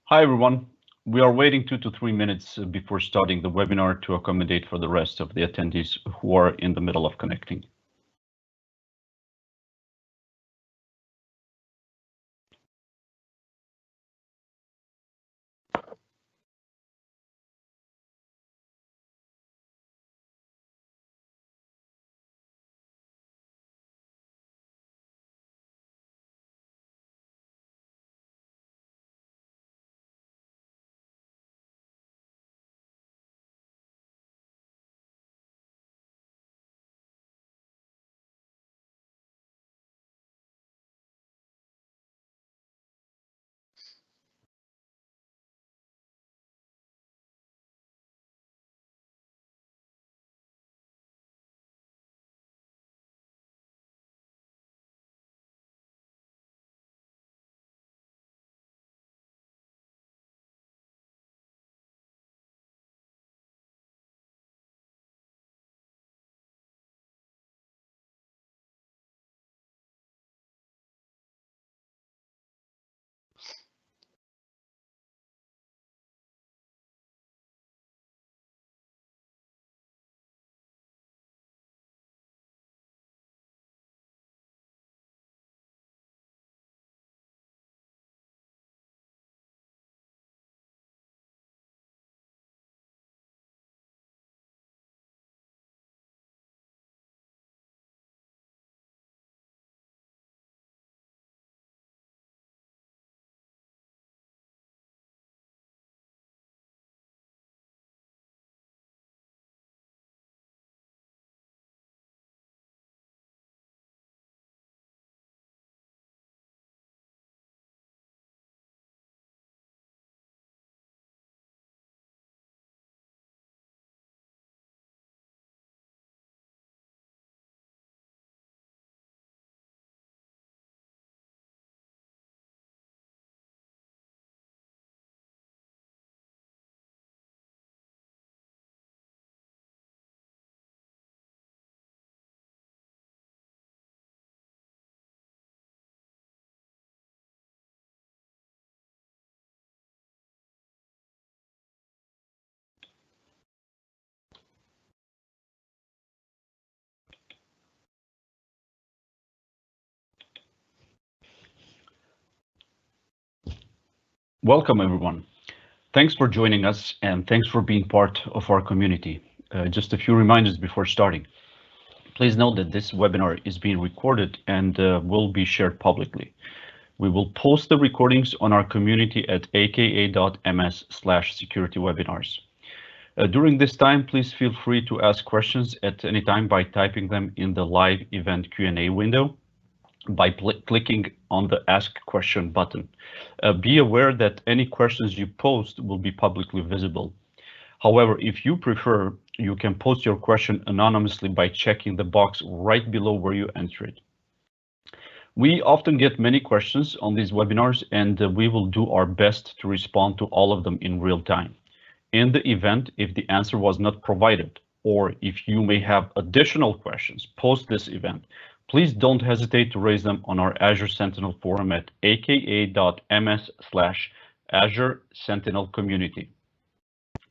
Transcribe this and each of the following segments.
Hi, everyone. We are waiting 2 to 3 minutes before starting the webinar to accommodate for the rest of the attendees who are in the middle of connecting. Welcome, everyone. Thanks for joining us, and thanks for being part of our community. Just a few reminders before starting. Please note that this webinar is being recorded and will be shared publicly. We will post the recordings on our community at aka.ms/security-webinars. During this time, please feel free to ask questions at any time by typing them in the live event Q&A window by clicking on the Ask Question button. Be aware that any questions you post will be publicly visible. However, if you prefer, you can post your question anonymously by checking the box right below where you enter it. We often get many questions on these webinars, and we will do our best to respond to all of them in real time. In the event, if the answer was not provided, or if you may have additional questions post this event, please don't hesitate to raise them on our Azure Sentinel forum at aka.ms/Azure Sentinel community.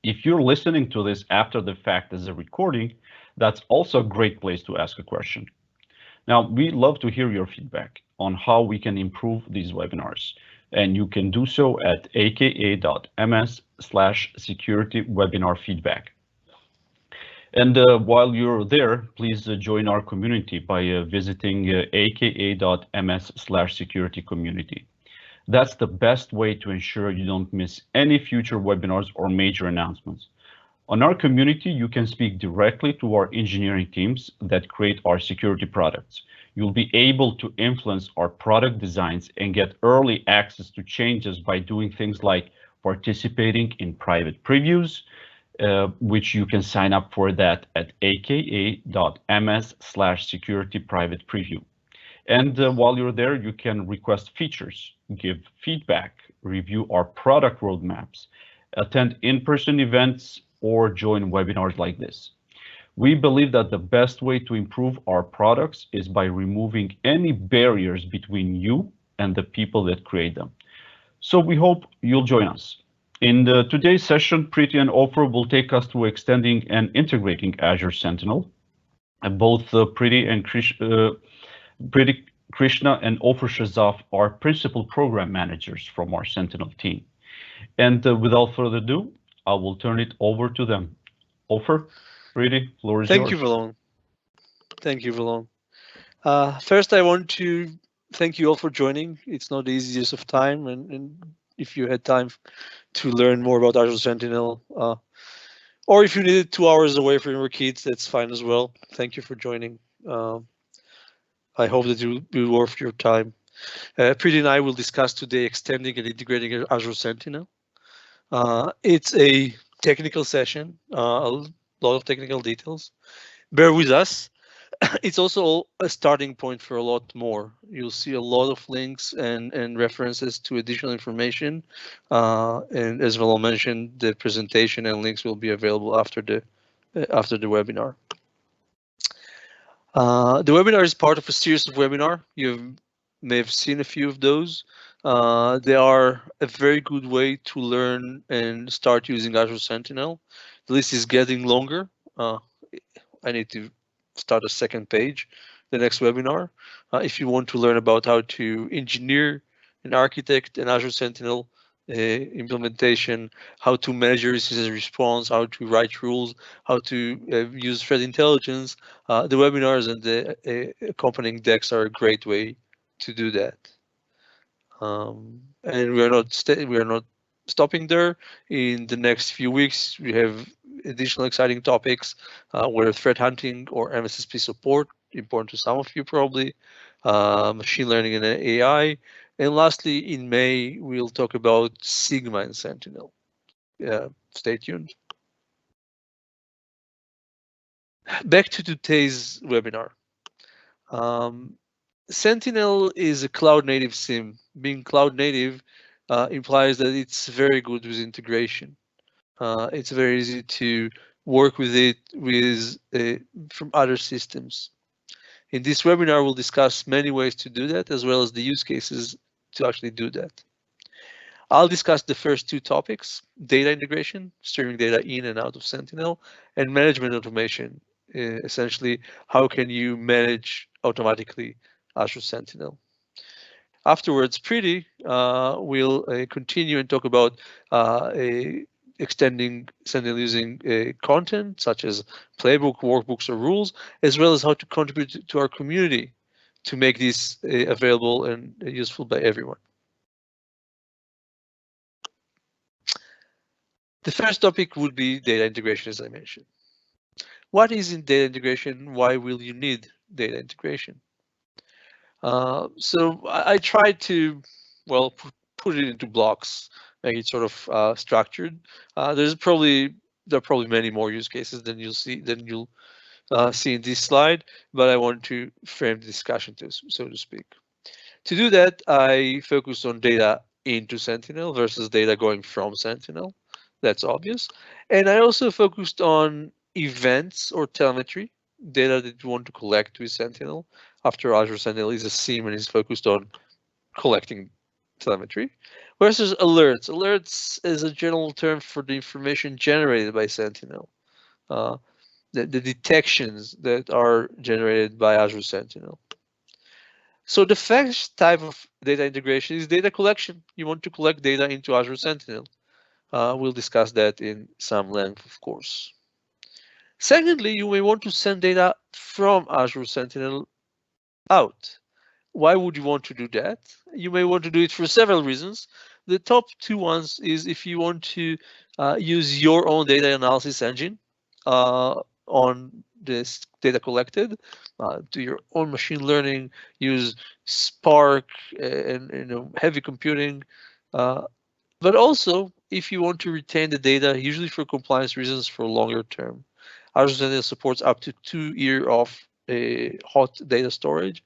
If you're listening to this after the fact as a recording, that's also a great place to ask a question. Now, we love to hear your feedback on how we can improve these webinars, and you can do so at aka.ms/security-webinar-feedback. And while you're there, please join our community by visiting aka.ms/security-community. That's the best way to ensure you don't miss any future webinars or major announcements. On our community, you can speak directly to our engineering teams that create our security products. You'll be able to influence our product designs and get early access to changes by doing things like participating in private previews, which you can sign up for that at aka.ms/security-private-preview. And while you're there, you can request features, give feedback, review our product roadmaps, attend in-person events, or join webinars like this. We believe that the best way to improve our products is by removing any barriers between you and the people that create them. So we hope you'll join us. In today's session, Preeti and Ofer will take us through extending and integrating Azure Sentinel. And both Preeti and Krishna and Ofer Shazaf are principal program managers from our Sentinel team. And without further ado, I will turn it over to them. Ofer, Preeti, floor is yours. Thank you, Valon. Thank you, Valon. First, I want to thank you all for joining. It's not the easiest of time, and if you had time to learn more about Azure Sentinel, or if you needed 2 hours away from your kids, that's fine as well. Thank you for joining. I hope that it will be worth your time. Preeti and I will discuss today extending and integrating Azure Sentinel. It's a technical session, a lot of technical details. Bear with us. It's also a starting point for a lot more. You'll see a lot of links and references to additional information. And as Valon mentioned, the presentation and links will be available after the webinar. The webinar is part of a series of webinars. You may have seen a few of those. They are a very good way to learn and start using Azure Sentinel. The list is getting longer. I need to start a second page, the next webinar. If you want to learn about how to engineer and architect an Azure Sentinel implementation, how to measure incident response, how to write rules, how to use threat intelligence, the webinars and the accompanying decks are a great way to do that. And we are not stopping there. In the next few weeks, we have additional exciting topics, whether threat hunting or MSSP support, important to some of you probably, machine learning and AI. And lastly, in May, we'll talk about Sigma and Sentinel. Stay tuned. Back to today's webinar. Sentinel is a cloud native SIEM. Being cloud native implies that it's very good with integration. It's very easy to work with it from other systems. In this webinar, we'll discuss many ways to do that, as well as the use cases to actually do that. I'll discuss the first two topics: data integration, streaming data in and out of Sentinel, and management automation. Essentially, how can you manage automatically Azure Sentinel? Afterwards, Preeti will continue and talk about extending Sentinel using content such as playbook, workbooks, or rules, as well as how to contribute to our community to make this available and useful by everyone. The first topic would be data integration, as I mentioned. What is in data integration? Why will you need data integration? So I tried to, well, put it into blocks, make it sort of structured. There are probably many more use cases than you'll see in this slide, but I want to frame the discussion so to speak. To do that, I focused on data into Sentinel versus data going from Sentinel. That's obvious. And I also focused on events or telemetry, data that you want to collect with Sentinel. After Azure Sentinel is a SIEM and is focused on collecting telemetry, versus alerts. Alerts is a general term for the information generated by Sentinel, the detections that are generated by Azure Sentinel. So the first type of data integration is data collection. You want to collect data into Azure Sentinel. We'll discuss that in some length, of course. Secondly, you may want to send data from Azure Sentinel out. Why would you want to do that? You may want to do it for several reasons. The top two ones is if you want to use your own data analysis engine on this data collected, do your own machine learning, use Spark and heavy computing, but also if you want to retain the data, usually for compliance reasons for longer term. Azure Sentinel supports up to 2 years of hot data storage.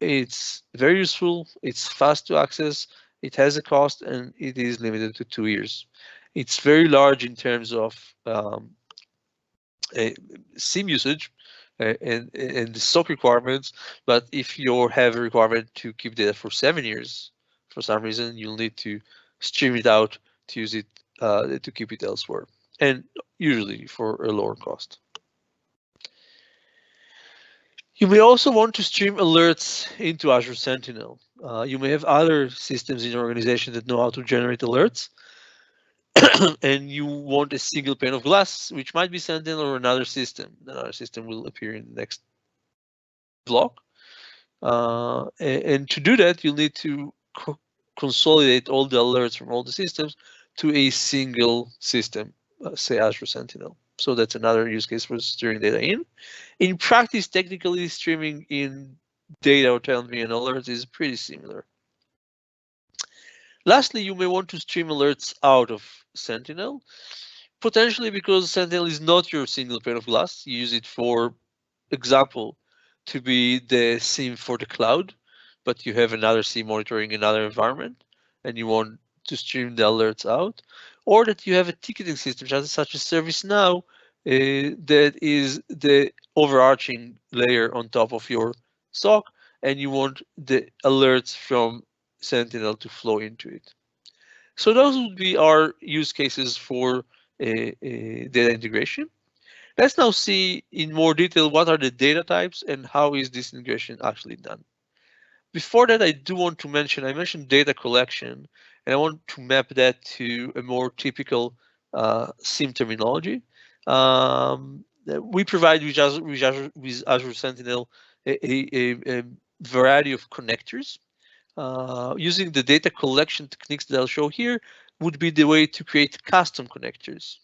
It's very useful, it's fast to access, it has a cost, and it is limited to 2 years. It's very large in terms of SIEM usage and the SOC requirements, but if you have a requirement to keep data for 7 years, for some reason, you'll need to stream it out to use it to keep it elsewhere, and usually for a lower cost. You may also want to stream alerts into Azure Sentinel. You may have other systems in your organization that know how to generate alerts, and you want a single pane of glass, which might be Sentinel or another system. Another system will appear in the next block. And to do that, you'll need to consolidate all the alerts from all the systems to a single system, say Azure Sentinel. So that's another use case for steering data in. In practice, technically, streaming in data or telemetry and alerts is pretty similar. Lastly, you may want to stream alerts out of Sentinel, potentially because Sentinel is not your single pane of glass. You use it, for example, to be the SIEM for the cloud, but you have another SIEM monitoring another environment, and you want to stream the alerts out, or that you have a ticketing system such as ServiceNow that is the overarching layer on top of your SOC, and you want the alerts from Sentinel to flow into it. So those would be our use cases for data integration. Let's now see in more detail what are the data types and how is this integration actually done. Before that, I do want to mention, I mentioned data collection, and I want to map that to a more typical SIEM terminology. We provide with Azure Sentinel a variety of connectors. Using the data collection techniques that I'll show here would be the way to create custom connectors.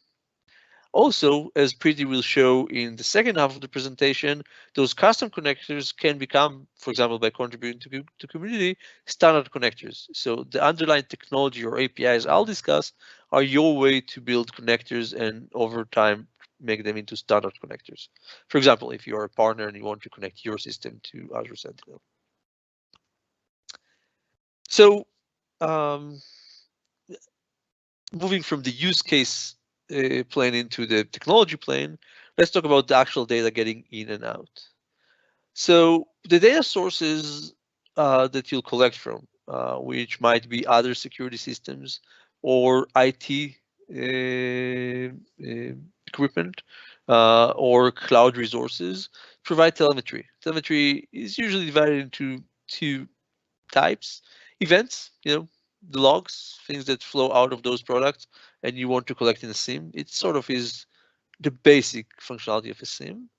Also, as Preeti will show in the second half of the presentation, those custom connectors can become, for example, by contributing to community, standard connectors. So the underlying technology or APIs I'll discuss are your way to build connectors and over time make them into standard connectors. For example, if you're a partner and you want to connect your system to Azure Sentinel. So moving from the use case plane into the technology plane, let's talk about the actual data getting in and out. So the data sources that you'll collect from, which might be other security systems or IT equipment or cloud resources, provide telemetry. Telemetry is usually divided into two types: events, the logs, things that flow out of those products, and you want to collect in a SIEM. It sort of is the basic functionality of a SIEM.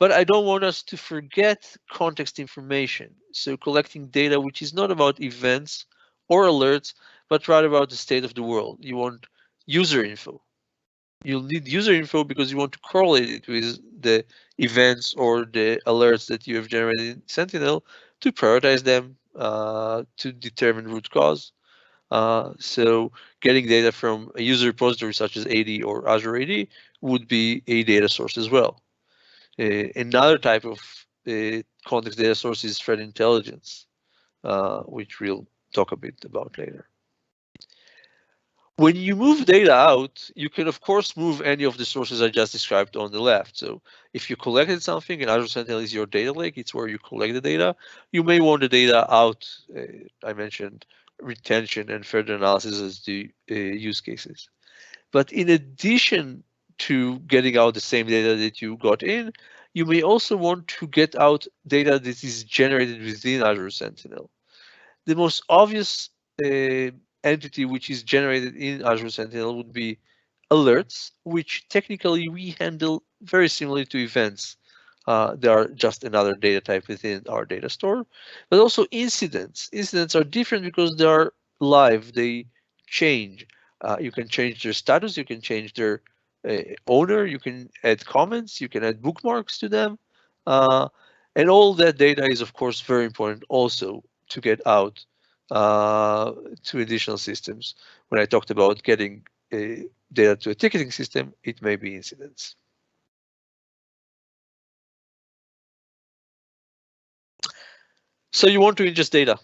But I don't want us to forget context information. So collecting data which is not about events or alerts, but rather about the state of the world. You want user info. You'll need user info because you want to correlate it with the events or the alerts that you have generated in Sentinel to prioritize them, to determine root cause. So getting data from a user repository such as AD or Azure AD would be a data source as well. Another type of context data source is threat intelligence, which we'll talk a bit about later. When you move data out, you can of course move any of the sources I just described on the left. So if you collected something and Azure Sentinel is your data lake, it's where you collect the data, you may want the data out. I mentioned retention and further analysis as the use cases. But in addition to getting out the same data that you got in, you may also want to get out data that is generated within Azure Sentinel. The most obvious entity which is generated in Azure Sentinel would be alerts, which technically we handle very similarly to events. They are just another data type within our data store, but also incidents. Incidents are different because they are live, they change. You can change their status, you can change their owner, you can add comments, you can add bookmarks to them. And all that data is of course very important also to get out to additional systems. When I talked about getting data to a ticketing system, it may be incidents. So you want to ingest data.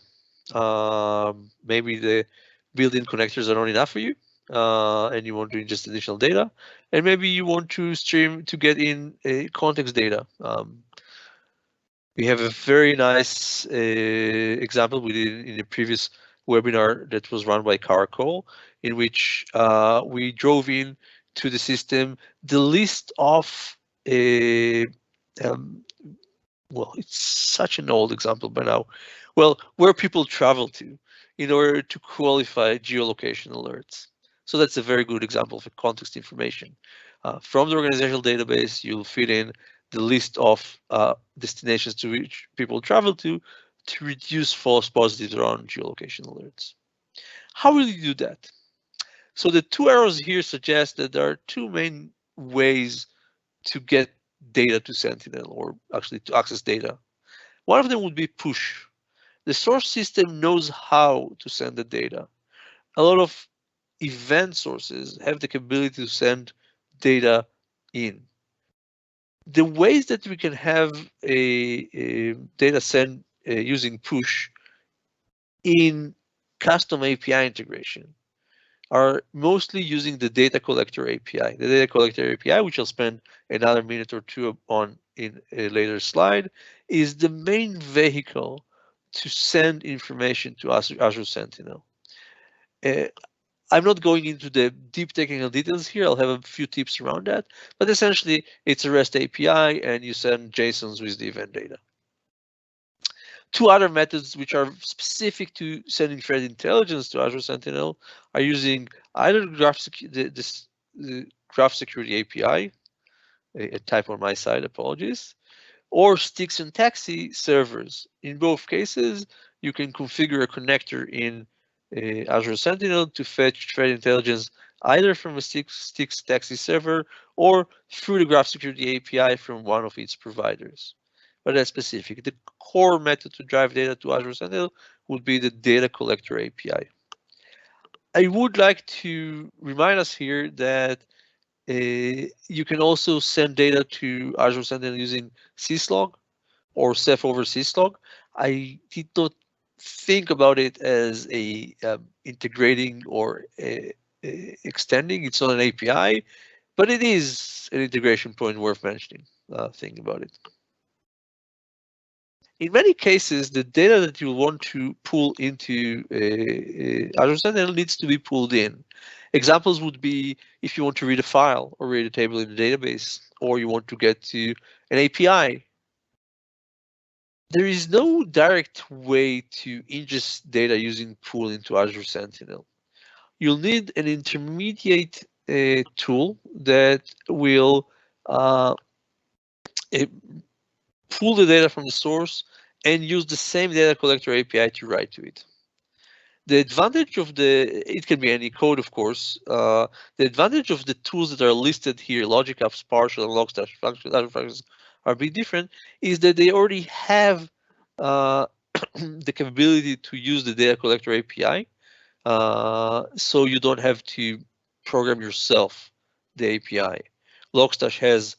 Maybe the built-in connectors are not enough for you, and you want to ingest additional data. And maybe you want to stream to get in context data. We have a very nice example we did in the previous webinar that was run by Caracol, in which we drove in to the system the list of well, it's such an old example by now. Well, where people travel to in order to qualify geolocation alerts. So that's a very good example of a context information. From the organizational database, you'll feed in the list of destinations to which people travel to reduce false positives around geolocation alerts. How will you do that? So the two arrows here suggest that there are two main ways to get data to Sentinel, or actually to access data. One of them would be push. The source system knows how to send the data. A lot of event sources have the capability to send data in. The ways that we can have a data send using push in custom API integration are mostly using the data collector API. The data collector API, which I'll spend another minute or two on in a later slide, is the main vehicle to send information to Azure Sentinel. I'm not going into the deep technical details here. I'll have a few tips around that, but essentially it's a REST API and you send JSONs with the event data. Two other methods which are specific to sending threat intelligence to Azure Sentinel are using either the Graph Security API, a type on my side, apologies, or Stix and Taxi servers. In both cases, you can configure a connector in Azure Sentinel to fetch threat intelligence either from a Stix Taxi server or through the Graph Security API from one of its providers. But that's specific. The core method to drive data to Azure Sentinel would be the data collector API. I would like to remind us here that you can also send data to Azure Sentinel using syslog or Ceph over syslog. I did not think about it as a integrating or extending. It's not an API, but it is an integration point worth mentioning. Think about it. In many cases, the data that you want to pull into Azure Sentinel needs to be pulled in. Examples would be if you want to read a file or read a table in the database, or you want to get to an API. There is no direct way to ingest data using pull into Azure Sentinel. You'll need an intermediate tool that will pull the data from the source and use the same data collector API to write to it. The advantage of it can be any code, of course. The advantage of the tools that are listed here, Logic Apps, Partial, and Logstash functions are a bit different, is that they already have the capability to use the data collector API. So you don't have to program yourself the API. Logstash has,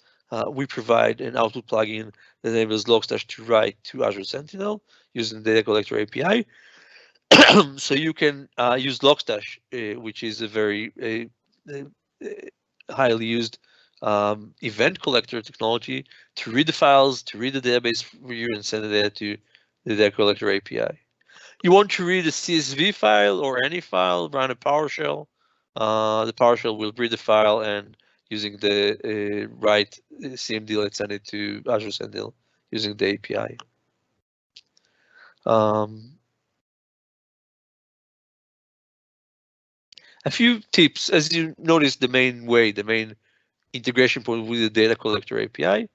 we provide an output plugin that enables Logstash to write to Azure Sentinel using the data collector API. So you can use Logstash, which is a very highly used event collector technology to read the files, to read the database for you and send the data to the data collector API. You want to read a CSV file or any file, run a PowerShell. The PowerShell will read the file and using the right CMD, let's send it to Azure Sentinel using the API. A few tips, as you notice, the main integration point with the data collector API.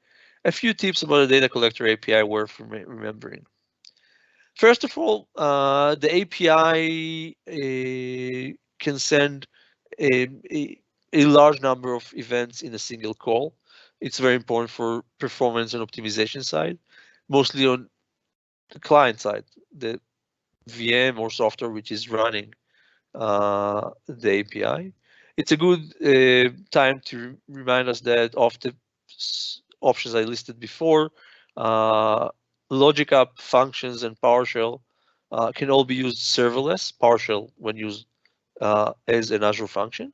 A few tips about the data collector API worth remembering. First of all, the API can send a large number of events in a single call. It's very important for performance and optimization side, mostly on the client side, the VM or software which is running the API. It's a good time to remind us that of the options I listed before, Logic App functions and PowerShell can all be used serverless, PowerShell when used as an Azure function.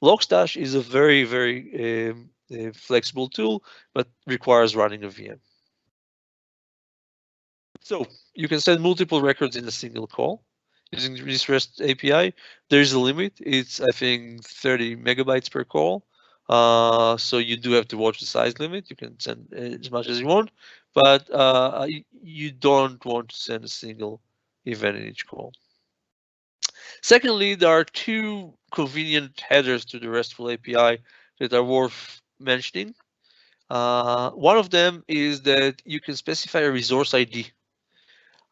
Logstash is a very flexible tool, but requires running a VM. So you can send multiple records in a single call. using this REST API. There's a limit. It's, I think, 30 megabytes per call. So you do have to watch the size limit. You can send as much as you want, but you don't want to send a single event in each call. Secondly, there are two convenient headers to the RESTful API that are worth mentioning. One of them is that you can specify a resource ID.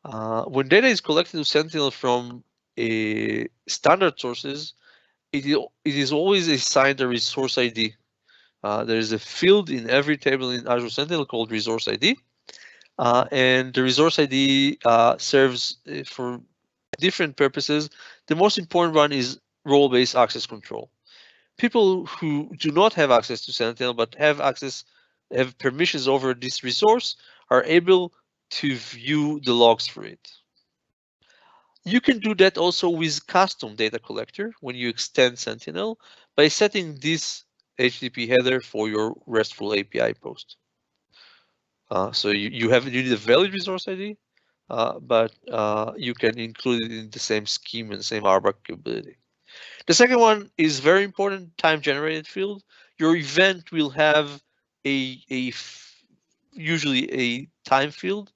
When data is collected to Sentinel from standard sources, it is always assigned a resource ID. There is a field in every table in Azure Sentinel called resource ID. And the resource ID serves for different purposes. The most important one is role-based access control. People who do not have access to Sentinel but have permissions over this resource are able to view the logs for it. You can do that also with custom data collector when you extend Sentinel by setting this HTTP header for your RESTful API post. So you need a valid resource ID, but you can include it in the same scheme and same RBAC capability. The second one is very important, time generated field. Your event will have usually a time field.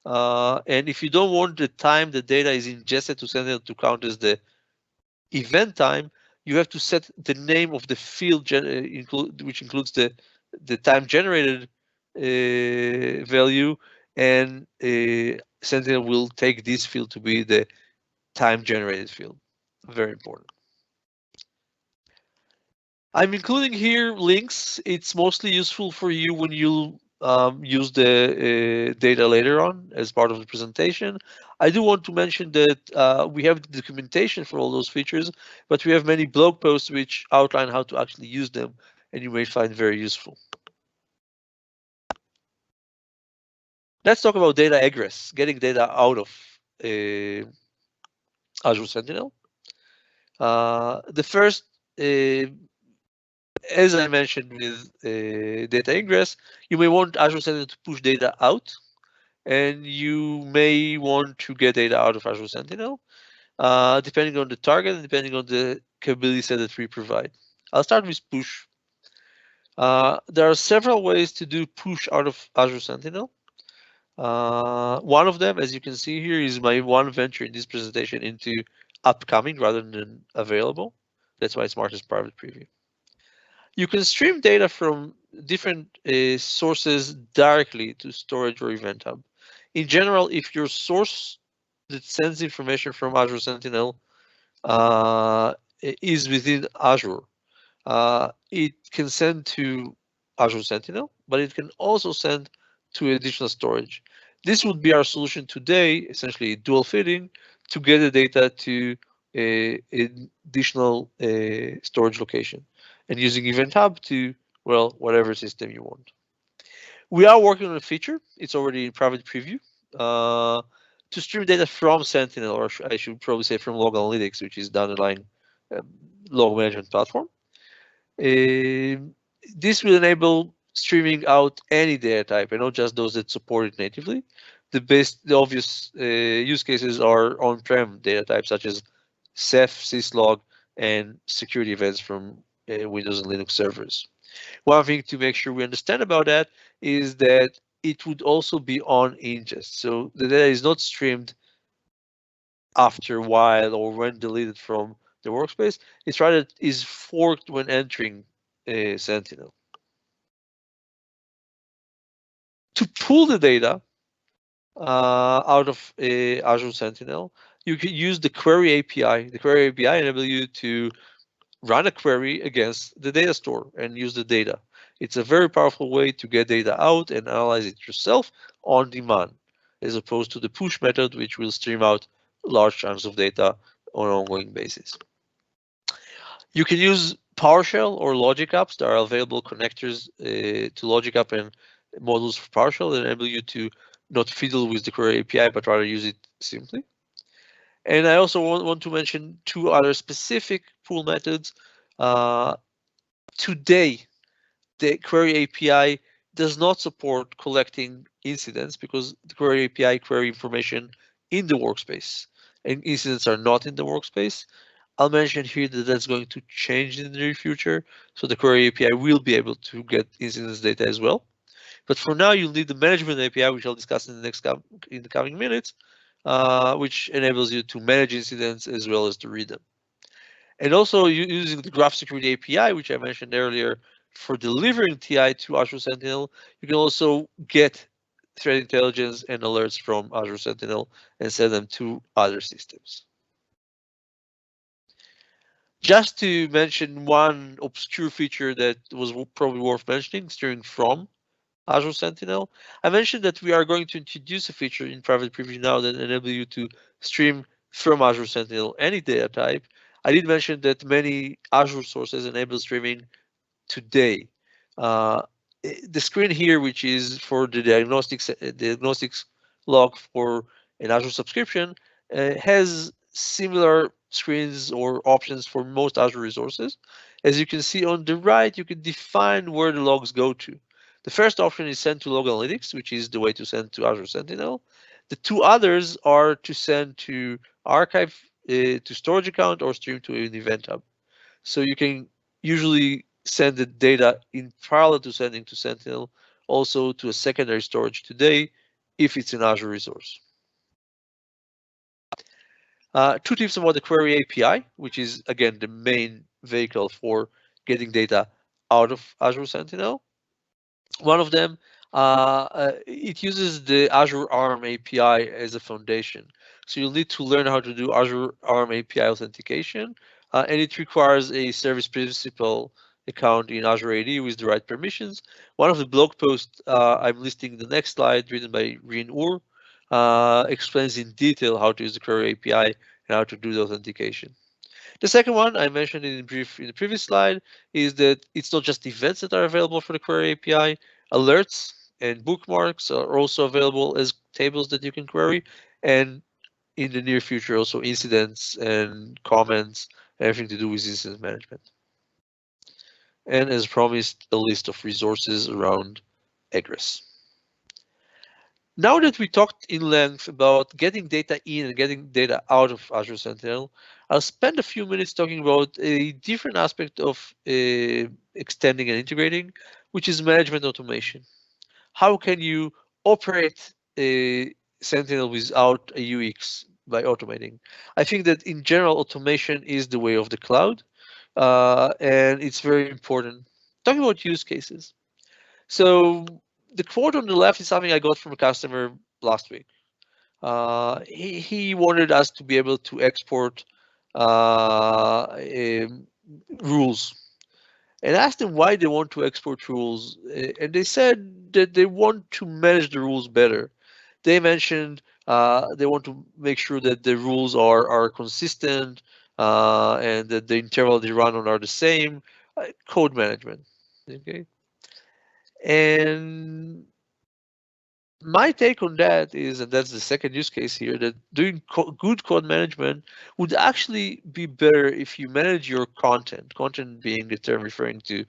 And if you don't want the time the data is ingested to Sentinel to count as the event time, you have to set the name of the field, which includes the time generated value, and Sentinel will take this field to be the time generated field. Very important. I'm including here links. It's mostly useful for you when you use the data later on as part of the presentation. I do want to mention that we have the documentation for all those features, but we have many blog posts which outline how to actually use them, and you may find very useful. Let's talk about data egress, getting data out of Azure Sentinel. The first, as I mentioned with data ingress, you may want Azure Sentinel to push data out, and you may want to get data out of Azure Sentinel, depending on the target and depending on the capability set that we provide. I'll start with push. There are several ways to do push out of Azure Sentinel. One of them, as you can see here, is my one venture in this presentation into upcoming rather than available. That's why it's marked as private preview. You can stream data from different sources directly to storage or Event Hub. In general, if your source that sends information from Azure Sentinel is within Azure, it can send to Azure Sentinel, but it can also send to additional storage. This would be our solution today, essentially dual fitting, to get the data to an additional storage location, and using Event Hub to, well, whatever system you want. We are working on a feature. It's already in private preview to stream data from Sentinel, or I should probably say from Log Analytics, which is the underlying log management platform. This will enable streaming out any data type and not just those that support it natively. The obvious use cases are on-prem data types such as Ceph, syslog, and security events from Windows and Linux servers. One thing to make sure we understand about that is that it would also be on ingest. So the data is not streamed after a while or when deleted from the workspace. It's rather is forked when entering Sentinel. To pull the data out of Azure Sentinel, you can use the query API. The query API enables you to run a query against the data store and use the data. It's a very powerful way to get data out and analyze it yourself on demand, as opposed to the push method, which will stream out large chunks of data on an ongoing basis. You can use PowerShell or Logic apps. There are available connectors to Logic app and modules for PowerShell that enable you to not fiddle with the query API, but rather use it simply. And I also want to mention two other specific pull methods. Today, the query API does not support collecting incidents because the query API query information in the workspace. and incidents are not in the workspace. I'll mention here that that's going to change in the near future, so the query API will be able to get incidents data as well. But for now, you'll need the management API, which I'll discuss in the coming minutes, which enables you to manage incidents as well as to read them. And also using the Graph Security API, which I mentioned earlier, for delivering TI to Azure Sentinel, you can also get threat intelligence and alerts from Azure Sentinel and send them to other systems. Just to mention one obscure feature that was probably worth mentioning, steering from Azure Sentinel. I mentioned that we are going to introduce a feature in private preview now that enable you to stream from Azure Sentinel any data type. I did mention that many Azure sources enable streaming today. The screen here, which is for the diagnostics log for an Azure subscription, has similar screens or options for most Azure resources. As you can see on the right, you can define where the logs go to. The first option is send to log analytics, which is the way to send to Azure Sentinel. The two others are to send to archive, to storage account, or stream to an event hub. So you can usually send the data in parallel to sending to Sentinel, also to a secondary storage today, if it's an Azure resource. Two tips about the query API, which is again the main vehicle for getting data out of Azure Sentinel. One of them, it uses the Azure ARM API as a foundation. So you'll need to learn how to do Azure ARM API authentication, and it requires a service principal account in Azure AD with the right permissions. One of the blog posts I'm listing the next slide, written by Rin Ur, explains in detail how to use the query API and how to do the authentication. The second one I mentioned in brief in the previous slide is that it's not just events that are available for the query API. Alerts and bookmarks are also available as tables that you can query, and in the near future also incidents and comments, everything to do with incident management. And as promised, a list of resources around egress. Now that we talked in length about getting data in and getting data out of Azure Sentinel, I'll spend a few minutes talking about a different aspect of extending and integrating, which is management automation. How can you operate a Sentinel without a UX by automating? I think that in general, automation is the way of the cloud, and it's very important. Talking about use cases. So the quote on the left is something I got from a customer last week. He wanted us to be able to export rules, and asked them why they want to export rules, and they said that they want to manage the rules better. They mentioned they want to make sure that the rules are consistent and that the interval they run on are the same. Code management. Okay. And my take on that is, and that's the second use case here, that doing good code management would actually be better if you manage your content being the term referring to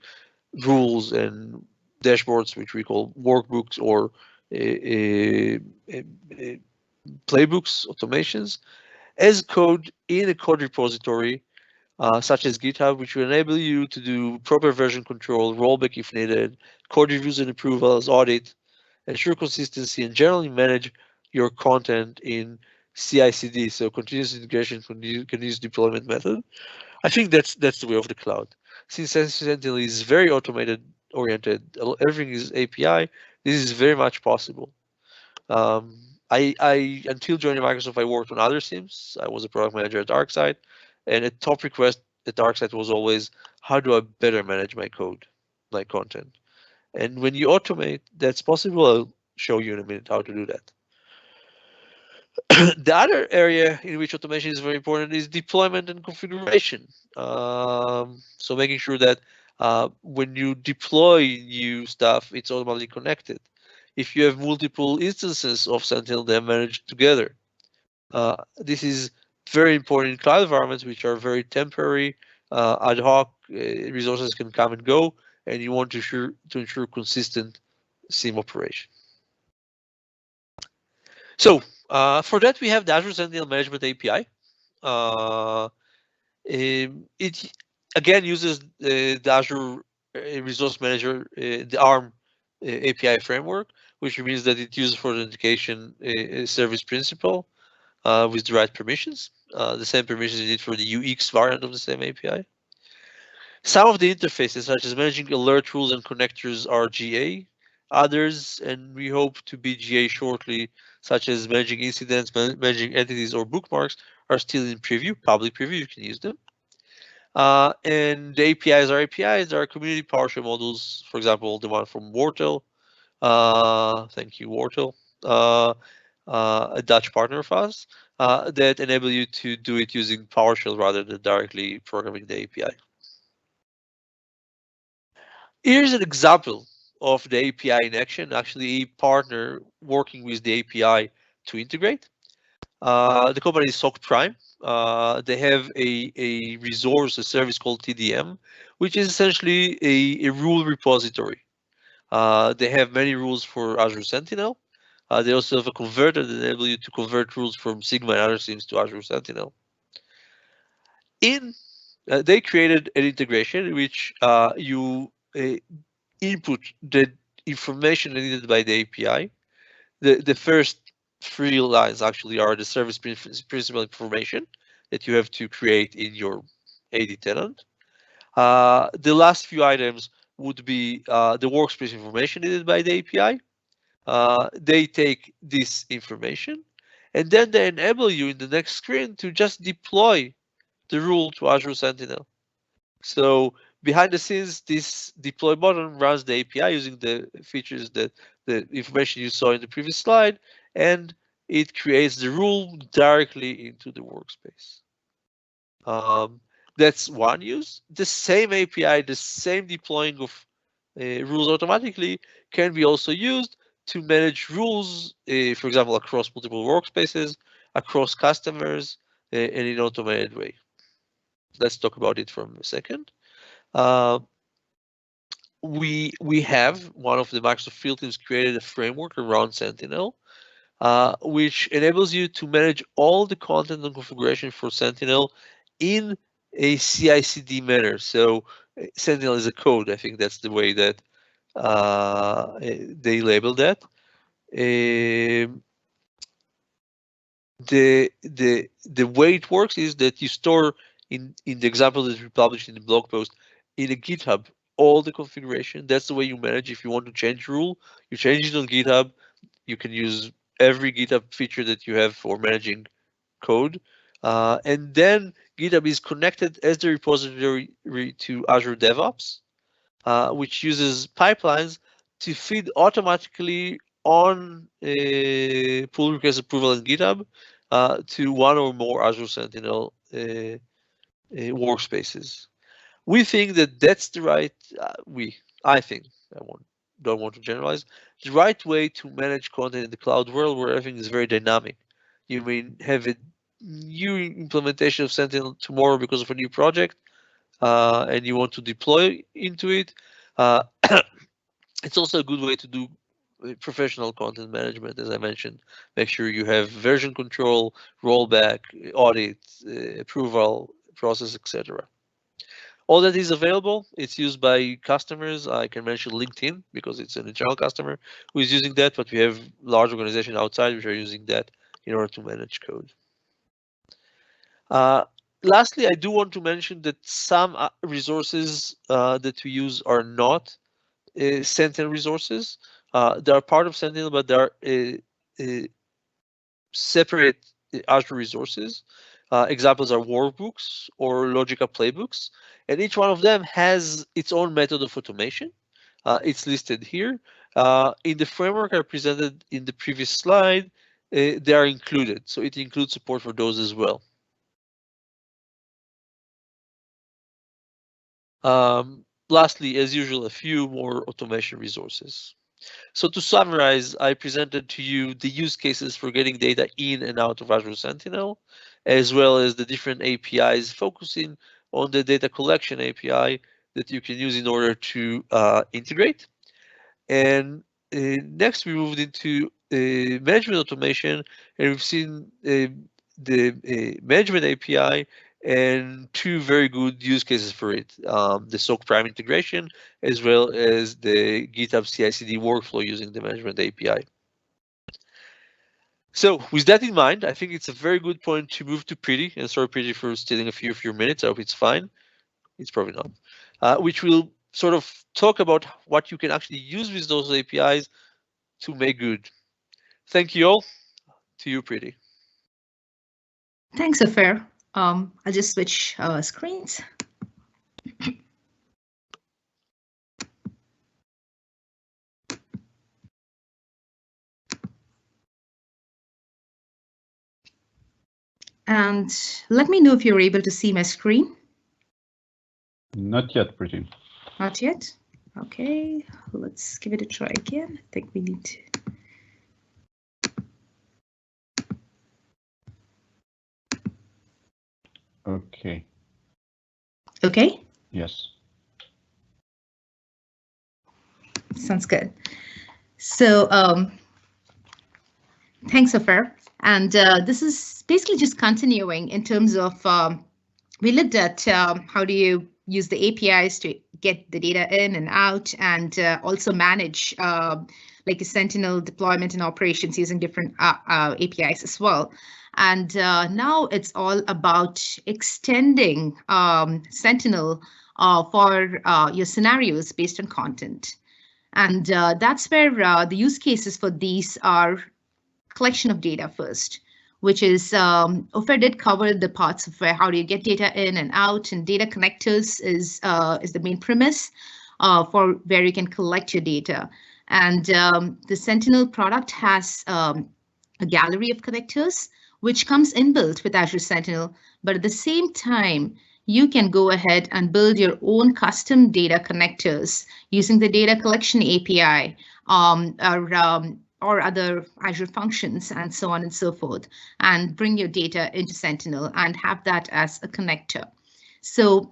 rules and dashboards, which we call workbooks or playbooks, automations, as code in a code repository, such as GitHub, which will enable you to do proper version control, rollback if needed, code reviews and approvals, audit, ensure consistency, and generally manage your content in CI/CD, so continuous integration, continuous deployment method. I think that's the way of the cloud. Since Sentinel is very automated oriented, everything is API. This is very much possible. I until joining Microsoft, I worked on other SIEMs. I was a product manager at ArcSight, and a top request at ArcSight was always, how do I better manage my code, my content? And when you automate, that's possible. I'll show you in a minute how to do that. The other area in which automation is very important is deployment and configuration. So making sure that when you deploy new stuff, it's automatically connected. If you have multiple instances of Sentinel, they're managed together. This is very important in cloud environments, which are very temporary, ad hoc. Resources can come and go, and you want to ensure consistent SIEM operation. So For that, we have the Azure Sentinel Management API. It again uses the Azure Resource Manager, the ARM API framework, which means that it uses for authentication service principal with the right permissions, the same permissions you need for the UX variant of the same API. Some of the interfaces, such as managing alert rules and connectors, are GA. Others, and we hope to be GA shortly, such as managing incidents, managing entities, or bookmarks, are still in preview, public preview. You can use them. And the APIs are APIs. There are community PowerShell modules, for example, the one from Wortel. Thank you, Wortel, a Dutch partner of us, that enable you to do it using PowerShell rather than directly programming the API. Here's an example of the API in action, actually a partner working with the API to integrate. The company is SOCprime. They have a resource, a service called TDM, which is essentially a rule repository. They have many rules for Azure Sentinel. They also have a converter that enables you to convert rules from Sigma and other things to Azure Sentinel. They created an integration in which you input the information needed by the API. The first 3 lines actually are the service principal information that you have to create in your AD tenant. The last few items would be the workspace information needed by the API. They take this information and then they enable you in the next screen to just deploy the rule to Azure Sentinel. So behind the scenes, this deploy button runs the API using the features that the information you saw in the previous slide, and it creates the rule directly into the workspace. That's one use. The same API, the same deploying of rules automatically can be also used to manage rules, for example, across multiple workspaces, across customers, and in an automated way. Let's talk about it for a second. We have one of the Microsoft field teams created a framework around Sentinel, which enables you to manage all the content and configuration for Sentinel in a CI/CD manner. So Sentinel is a code. I think that's the way that they label that. The way it works is that you store in the example that we published in the blog post in a GitHub all the configuration. That's the way you manage. If you want to change rule, you change it on GitHub. You can use every GitHub feature that you have for managing code. And then GitHub is connected as the repository to Azure DevOps, which uses pipelines to feed automatically on pull request approval in GitHub to one or more Azure Sentinel workspaces. We think that that's the right, I think, don't want to generalize, the right way to manage content in the cloud world where everything is very dynamic. You may have a new implementation of Sentinel tomorrow because of a new project, and you want to deploy into it. It's also a good way to do professional content management, as I mentioned. Make sure you have version control, rollback, audit, approval process, etc. All that is available. It's used by customers. I can mention LinkedIn because it's an internal customer who is using that, but we have large organizations outside which are using that in order to manage code. Lastly, I do want to mention that some resources that we use are not Sentinel resources. They are part of Sentinel, but they are separate Azure resources. Examples are workbooks or Logica playbooks, and each one of them has its own method of automation. It's listed here. In the framework I presented in the previous slide, they are included, so it includes support for those as well. Lastly, as usual, a few more automation resources. So to summarize, I presented to you the use cases for getting data in and out of Azure Sentinel, as well as the different APIs focusing on the data collection API that you can use in order to integrate. And next we moved into management automation, and we've seen the management API and two very good use cases for it, the SOCprime integration, as well as the GitHub CI/CD workflow using the management API. So with that in mind, I think it's a very good point to move to Pretty, and sorry Pretty for stealing a few of your minutes, I hope it's fine. It's probably not. Which will sort of talk about what you can actually use with those APIs to make good. Thank you all. To you, Pretty. Thanks, Ofer. I'll just switch screens. And let me know if you're able to see my screen. Not yet, Pretty. Not yet? Okay, let's give it a try again. I think we need to. Okay. Okay? Yes. Sounds good. So thanks, Ofer. And this is basically just continuing in terms of, we looked at how do you use the APIs to get the data in and out, and also manage like a Sentinel deployment and operations using different APIs as well. And now it's all about extending Sentinel for your scenarios based on content. And that's where the use cases for these are collection of data first, which is Ofer did cover the parts of where how do you get data in and out, and data connectors is the main premise for where you can collect your data. And the Sentinel product has a gallery of connectors, which comes inbuilt with Azure Sentinel. But at the same time, you can go ahead and build your own custom data connectors using the data collection API or other Azure functions and so on and so forth, and bring your data into Sentinel and have that as a connector. So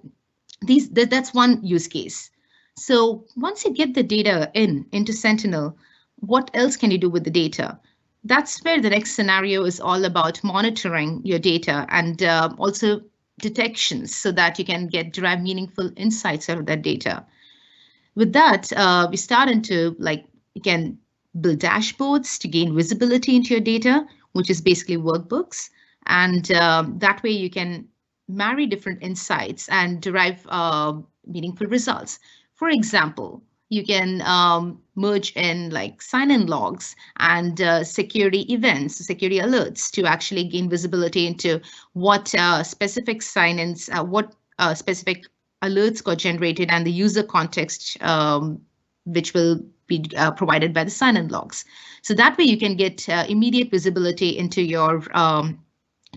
that's one use case. So once you get the data into Sentinel, what else can you do with the data? That's where the next scenario is all about monitoring your data and also detections so that you can derive meaningful insights out of that data. With that, we start into you can build dashboards to gain visibility into your data, which is basically workbooks. And that way you can marry different insights and derive meaningful results. For example, you can merge in sign-in logs and security events, security alerts to actually gain visibility into what specific sign-ins, what specific alerts got generated, and the user context, which will be provided by the sign-in logs. So that way you can get immediate visibility into your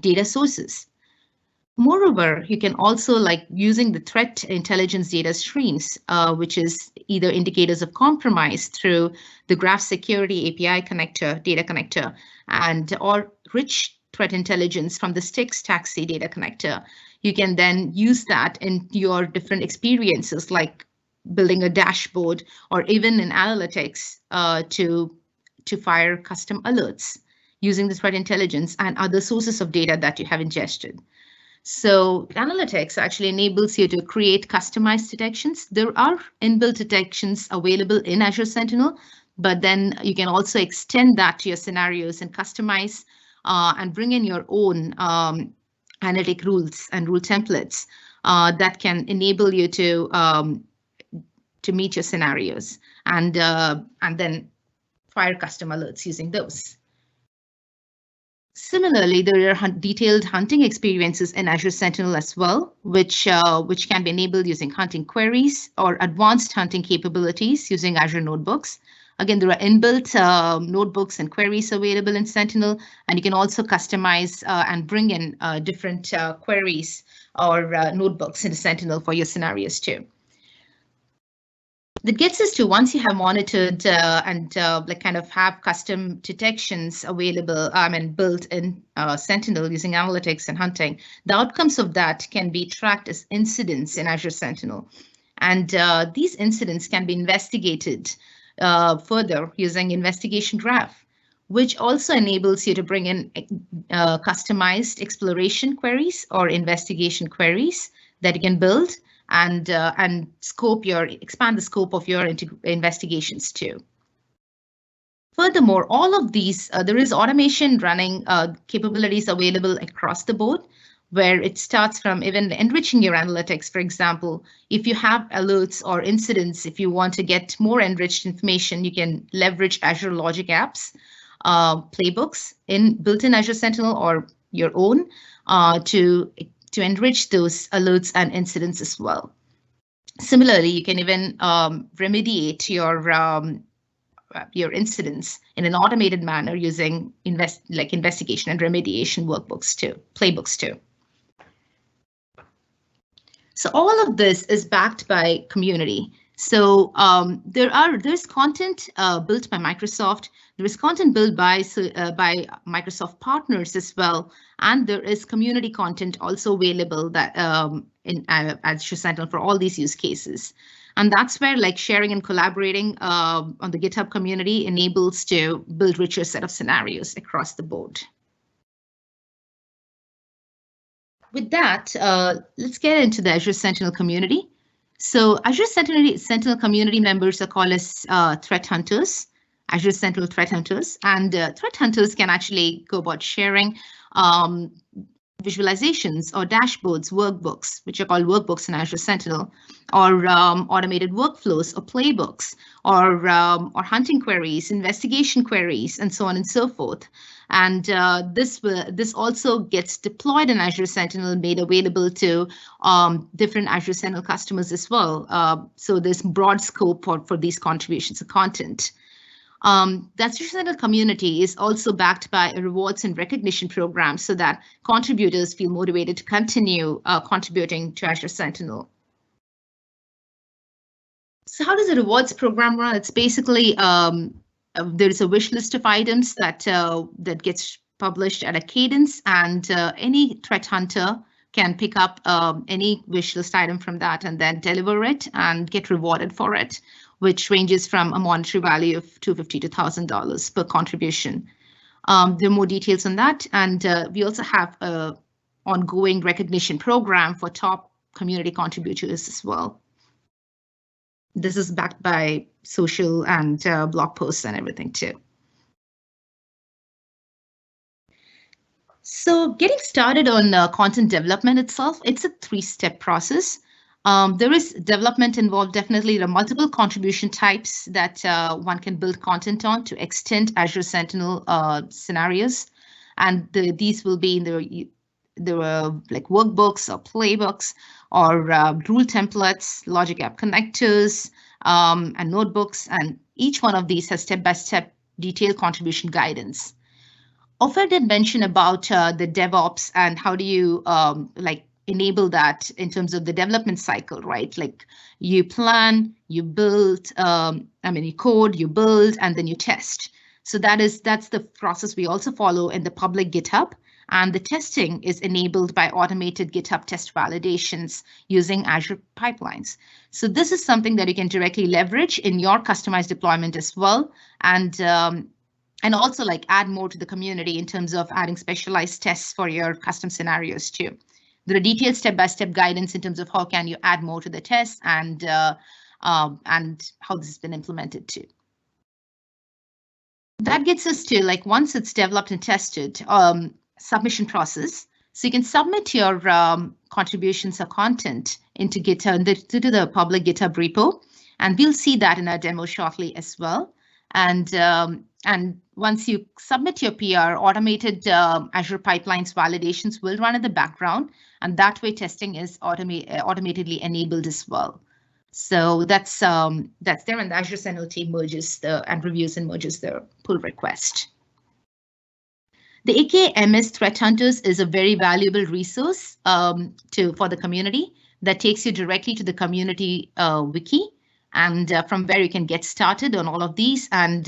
data sources. Moreover, you can also using the threat intelligence data streams, which is either indicators of compromise through the graph security API connector, data connector, and or rich threat intelligence from the Stix taxi data connector. You can then use that in your different experiences, like building a dashboard or even in analytics to fire custom alerts using the threat intelligence and other sources of data that you have ingested. So analytics actually enables you to create customized detections. There are inbuilt detections available in Azure Sentinel, but then you can also extend that to your scenarios and customize and bring in your own analytic rules and rule templates that can enable you to meet your scenarios and then fire custom alerts using those. Similarly, there are detailed hunting experiences in Azure Sentinel as well, which can be enabled using hunting queries or advanced hunting capabilities using Azure Notebooks. Again, there are inbuilt notebooks and queries available in Sentinel, and you can also customize and bring in different queries or notebooks into Sentinel for your scenarios too. That gets us to once you have monitored and kind of have custom detections available, built in Sentinel using analytics and hunting, the outcomes of that can be tracked as incidents in Azure Sentinel. And these incidents can be investigated further using investigation graph, which also enables you to bring in customized exploration queries or investigation queries that you can build and expand the scope of your investigations too. Furthermore, all of these, there is automation running capabilities available across the board, where it starts from even enriching your analytics. For example, if you have alerts or incidents, if you want to get more enriched information, you can leverage Azure Logic Apps, playbooks built in Azure Sentinel or your own to enrich those alerts and incidents as well. Similarly, you can even remediate your incidents in an automated manner using investigation and remediation workbooks too, playbooks too. So all of this is backed by community. So there's content built by Microsoft. There is content built by Microsoft partners as well, and there is community content also available that in Azure Sentinel for all these use cases. And that's where sharing and collaborating on the GitHub community enables to build richer set of scenarios across the board. With that, let's get into the Azure Sentinel community. So Azure Sentinel community members are called as threat hunters, Azure Sentinel threat hunters, and threat hunters can actually go about sharing visualizations or dashboards, workbooks, which are called workbooks in Azure Sentinel, or automated workflows or playbooks, or hunting queries, investigation queries, and so on and so forth. And this also gets deployed in Azure Sentinel, made available to different Azure Sentinel customers as well. So there's broad scope for these contributions of content. The Azure Sentinel community is also backed by a rewards and recognition program so that contributors feel motivated to continue contributing to Azure Sentinel. So how does the rewards program run? It's basically there is a wish list of items that gets published at a cadence, and any threat hunter can pick up any wish list item from that and then deliver it and get rewarded for it, which ranges from a monetary value of $250 to $1,000 per contribution. There are more details on that, and we also have an ongoing recognition program for top community contributors as well. This is backed by social and blog posts and everything too. So getting started on content development itself, it's a three-step process. There is development involved. Definitely, there are multiple contribution types that one can build content on to extend Azure Sentinel scenarios, and these will be in the like workbooks or playbooks or rule templates, logic app connectors, and notebooks, and each one of these has step-by-step detailed contribution guidance. Ofer did mention about the DevOps and how do you enable that in terms of the development cycle, right? Like you plan, you build, you code, you build, and then you test. So that's the process we also follow in the public GitHub. And the testing is enabled by automated GitHub test validations using Azure pipelines. So this is something that you can directly leverage in your customized deployment as well. And also add more to the community in terms of adding specialized tests for your custom scenarios too. There are detailed step-by-step guidance in terms of how can you add more to the test and how this has been implemented too. That gets us to once it's developed and tested, submission process. So you can submit your contributions or content into GitHub, to the public GitHub repo, and we'll see that in our demo shortly as well. And once you submit your PR, automated Azure pipelines validations will run in the background, and that way testing is automatically enabled as well. So that's there, and the Azure Sentinel team merges and reviews and merges the pull request. The AKMS Threat Hunters is a very valuable resource for the community that takes you directly to the community wiki, and from where you can get started on all of these and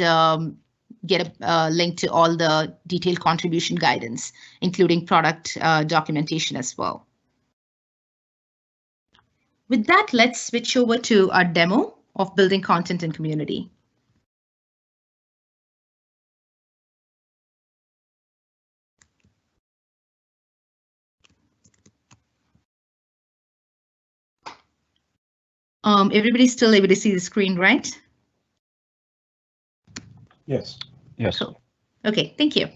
get a link to all the detailed contribution guidance, including product documentation as well. With that, let's switch over to our demo of building content in community. Everybody's still able to see the screen, right? Yes. Yes. Cool. Okay, thank you.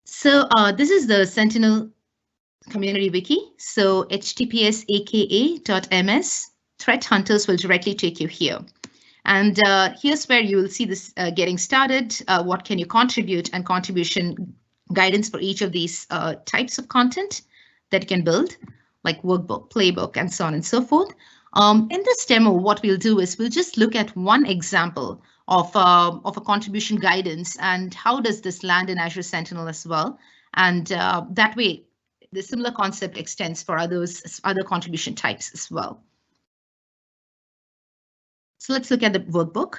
So this is the Sentinel community wiki. So https://aka.ms threat hunters will directly take you here. And here's where you will see this getting started. What can you contribute, and contribution guidance for each of these types of content that you can build, like workbook, playbook, and so on and so forth. In this demo, what we'll do is we'll just look at one example of a contribution guidance and how does this land in Azure Sentinel as well. And that way, the similar concept extends for other contribution types as well. So let's look at the workbook.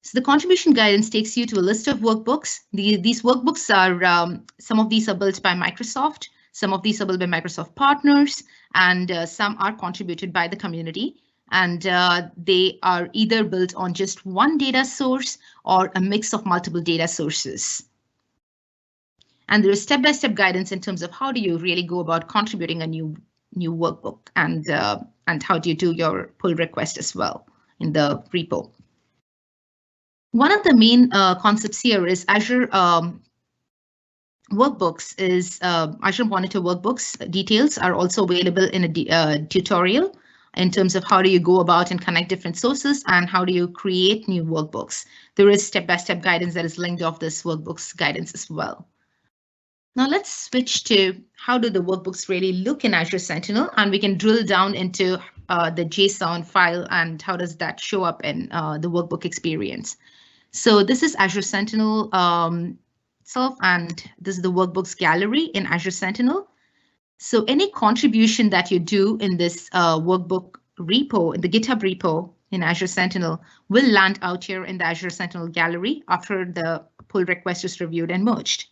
So the contribution guidance takes you to a list of workbooks. These workbooks are, some of these are built by Microsoft, some of these are built by Microsoft partners, and some are contributed by the community. And they are either built on just one data source or a mix of multiple data sources. And there is step-by-step guidance in terms of how do you really go about contributing a new workbook, and how do you do your pull request as well in the repo. One of the main concepts here is Azure workbooks is Azure Monitor workbooks. Details are also available in a tutorial in terms of how do you go about and connect different sources and how do you create new workbooks. There is step-by-step guidance that is linked off this workbooks guidance as well. Now let's switch to how do the workbooks really look in Azure Sentinel, and we can drill down into the JSON file and how does that show up in the workbook experience. So this is Azure Sentinel itself, and this is the workbooks gallery in Azure Sentinel. So any contribution that you do in this workbook repo, in the GitHub repo in Azure Sentinel, will land out here in the Azure Sentinel gallery after the pull request is reviewed and merged.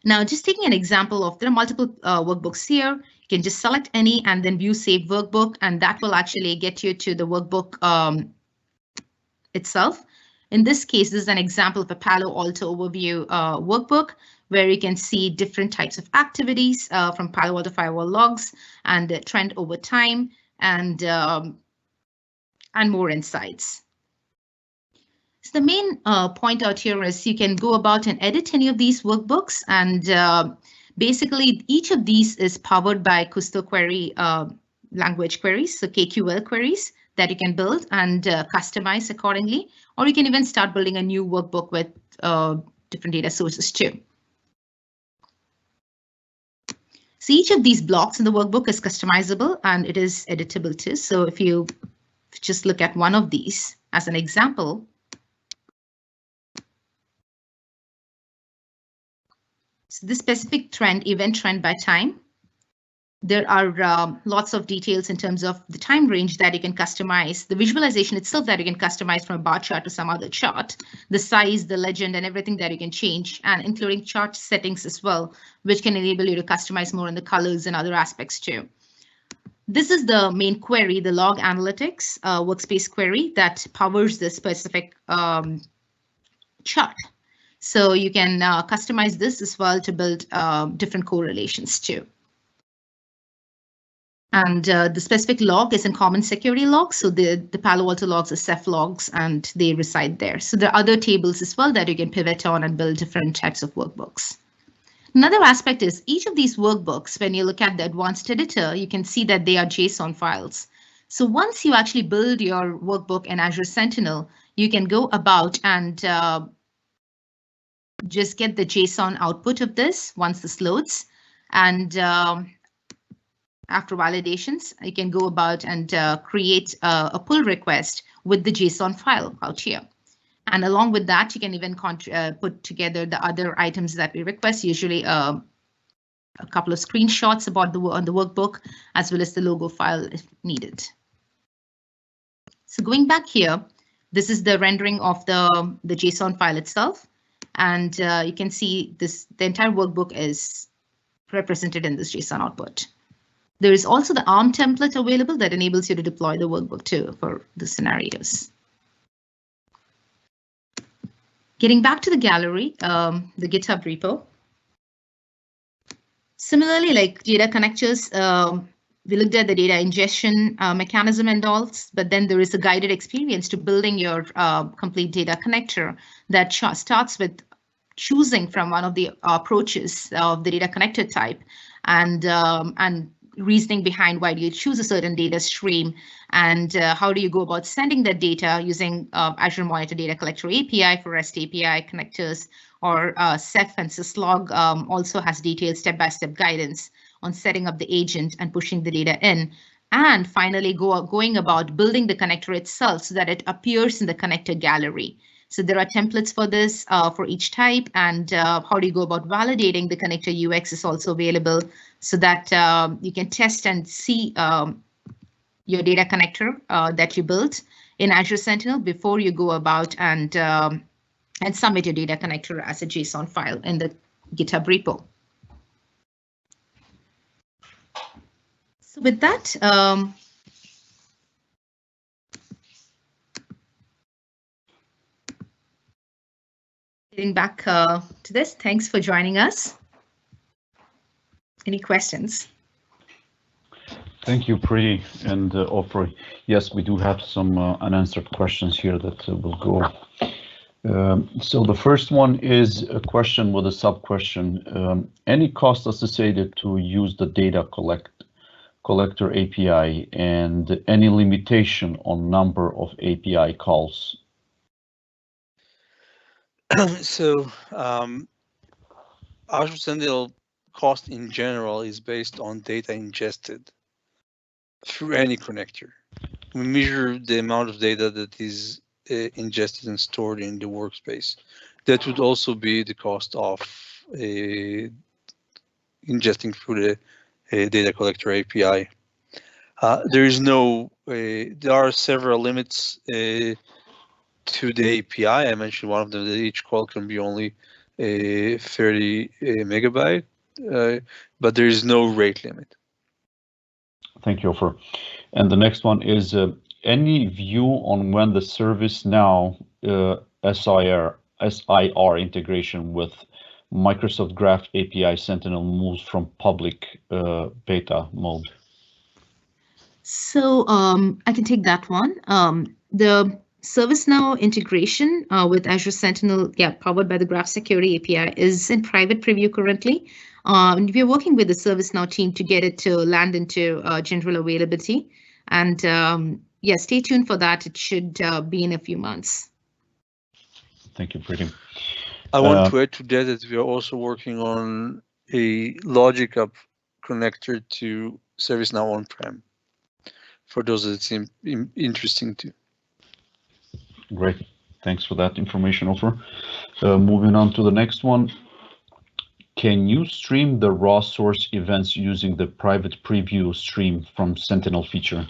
Now, just taking an example of, there are multiple workbooks here. You can just select any and then view save workbook, and that will actually get you to the workbook itself. In this case, this is an example of a Palo Alto overview workbook where you can see different types of activities from Palo Alto firewall logs and the trend over time and more insights. So the main point out here is you can go about and edit any of these workbooks, and basically each of these is powered by Kusto query language queries, so KQL queries that you can build and customize accordingly, or you can even start building a new workbook with different data sources too. So each of these blocks in the workbook is customizable and it is editable too. So if you just look at one of these as an example, so this specific trend, event trend by time, there are lots of details in terms of the time range that you can customize, the visualization itself that you can customize from a bar chart to some other chart, the size, the legend, and everything that you can change, and including chart settings as well, which can enable you to customize more in the colors and other aspects too. This is the main query, the log analytics workspace query that powers this specific chart. So you can customize this as well to build different correlations too. And the specific log is in common security logs. So the Palo Alto logs are Ceph logs and they reside there. So there are other tables as well that you can pivot on and build different types of workbooks. Another aspect is each of these workbooks, when you look at the advanced editor, you can see that they are JSON files. So once you actually build your workbook in Azure Sentinel, you can go about and just get the JSON output of this once this loads. And after validations, you can go about and create a pull request with the JSON file out here. And along with that, you can even put together the other items that we request, usually a couple of screenshots about the workbook, as well as the logo file if needed. So going back here, this is the rendering of the JSON file itself. And you can see the entire workbook is represented in this JSON output. There is also the ARM template available that enables you to deploy the workbook too for the scenarios. Getting back to the gallery, the GitHub repo. Similarly, like data connectors, we looked at the data ingestion mechanism and all, but then there is a guided experience to building your complete data connector that starts with choosing from one of the approaches of the data connector type and reasoning behind why do you choose a certain data stream and how do you go about sending that data using Azure Monitor Data Collector API for REST API connectors, or Ceph and syslog also has detailed step-by-step guidance on setting up the agent and pushing the data in. And finally, going about building the connector itself so that it appears in the connector gallery. So there are templates for this for each type, and how do you go about validating the connector UX is also available so that you can test and see your data connector that you built in Azure Sentinel before you go about and submit your data connector as a JSON file in the GitHub repo. So with that, getting back to this, thanks for joining us. Any questions? Thank you, Preeti and Ofer. Yes, we do have some unanswered questions here that will go. So the first one is a question with a sub-question. Any cost associated to use the data collector API and any limitation on number of API calls? So Azure Sentinel cost in general is based on data ingested through any connector. We measure the amount of data that is ingested and stored in the workspace. That would also be the cost of ingesting through the data collector API. There are several limits to the API. I mentioned one of them, that each call can be only 30 megabyte, but there is no rate limit. Thank you, Ofer. And the next one is any view on when the ServiceNow SIR integration with Microsoft Graph API Sentinel moves from public beta mode? So I can take that one. The ServiceNow integration with Azure Sentinel, powered by the Graph Security API, is in private preview currently. We're working with the ServiceNow team to get it to land into general availability. And stay tuned for that. It should be in a few months. Thank you, Preeti. I want to add to that we are also working on a logic app connector to ServiceNow on-prem, for those that seem interesting too. Great. Thanks for that information, Ofer. Moving on to the next one. Can you stream the raw source events using the private preview stream from Sentinel feature?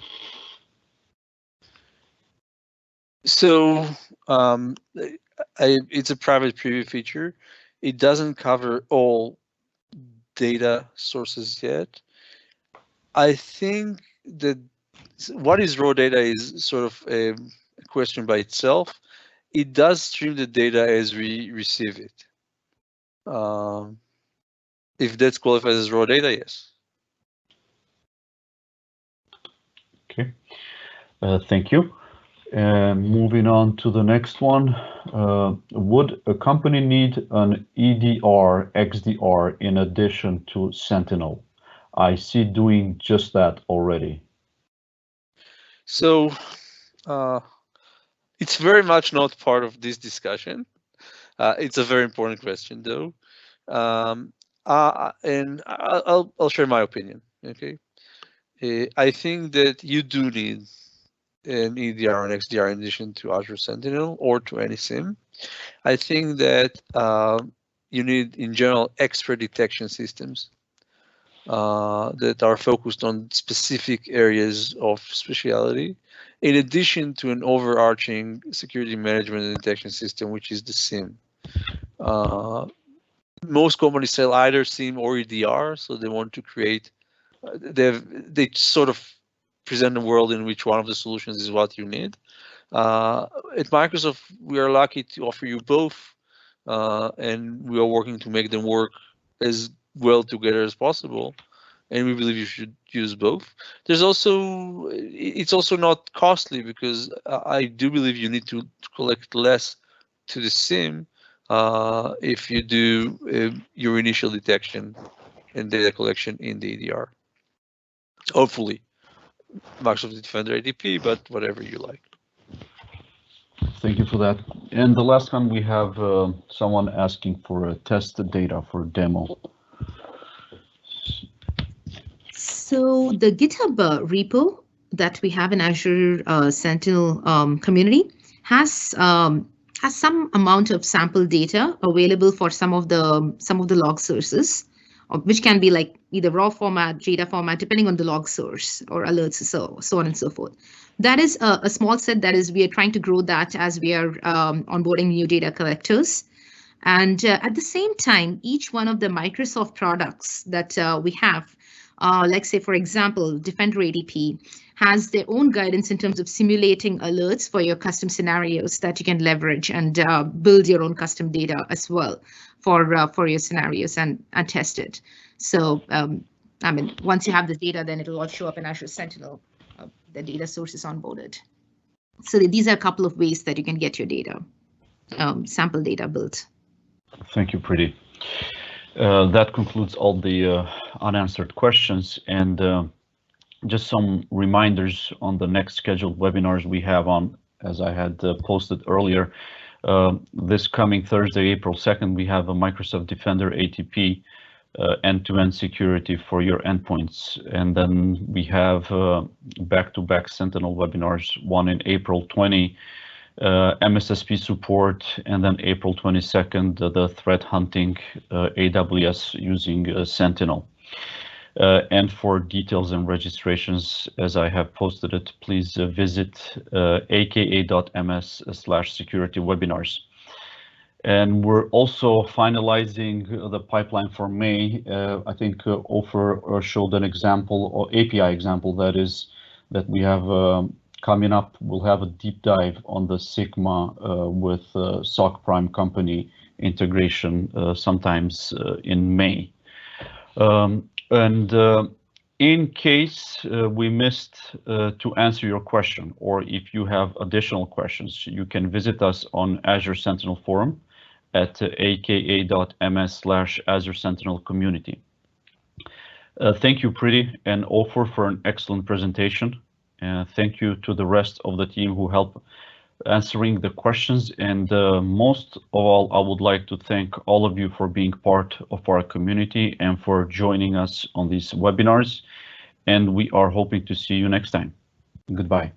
So it's a private preview feature. It doesn't cover all data sources yet. I think that what is raw data is sort of a question by itself. It does stream the data as we receive it. If that's qualified as raw data, yes. Okay, thank you. Moving on to the next one. Would a company need an EDR, XDR in addition to Sentinel? I see doing just that already. So it's very much not part of this discussion. It's a very important question, though. And I'll share my opinion. Okay, I think that you do need an EDR and XDR in addition to Azure Sentinel or to any SIEM. I think that you need, in general, expert detection systems that are focused on specific areas of speciality, in addition to an overarching security management and detection system, which is the SIEM. Most companies sell either SIEM or EDR, so they want to create. They sort of present a world in which one of the solutions is what you need. At Microsoft, we are lucky to offer you both, and we are working to make them work as well together as possible. and we believe you should use both. There's also, it's also not costly, because I do believe you need to collect less to the SIEM if you do your initial detection and data collection in the ADR. Hopefully, Microsoft Defender ADP, but whatever you like. Thank you for that. And the last one, we have someone asking for a test data for demo. So the GitHub repo that we have in Azure Sentinel community has some amount of sample data available for some of the log sources, which can be like either raw format, data format, depending on the log source or alerts, so on and so forth. That is a small set that is, we are trying to grow that as we are onboarding new data collectors. And at the same time, each one of the Microsoft products that we have, like say, for example, Defender ADP has their own guidance in terms of simulating alerts for your custom scenarios that you can leverage and build your own custom data as well for your scenarios and test it. So, I mean, once you have the data, then it'll all show up in Azure Sentinel. The data source is onboarded. So these are a couple of ways that you can get your data, sample data built. Thank you, Preeti. That concludes all the unanswered questions, and just some reminders on the next scheduled webinars we have on, as I had posted earlier. This coming Thursday, April 2nd, we have a Microsoft Defender ATP end-to-end security for your endpoints. And then we have back-to-back Sentinel webinars, one in April 20, MSSP support, and then April 22nd, the threat hunting AWS using Sentinel. And for details and registrations, as I have posted it, please visit aka.ms/security webinars. And we're also finalizing the pipeline for May. I think Ofer showed an example or API example that we have coming up. We'll have a deep dive on the Sigma with SOCprime company integration sometimes in May. In case we missed to answer your question, or if you have additional questions, you can visit us on Azure Sentinel forum at aka.ms/Azure Sentinel community. Thank you, Preeti and Ofer, for an excellent presentation. Thank you to the rest of the team who helped answering the questions. And most of all, I would like to thank all of you for being part of our community and for joining us on these webinars. And we are hoping to see you next time. Goodbye.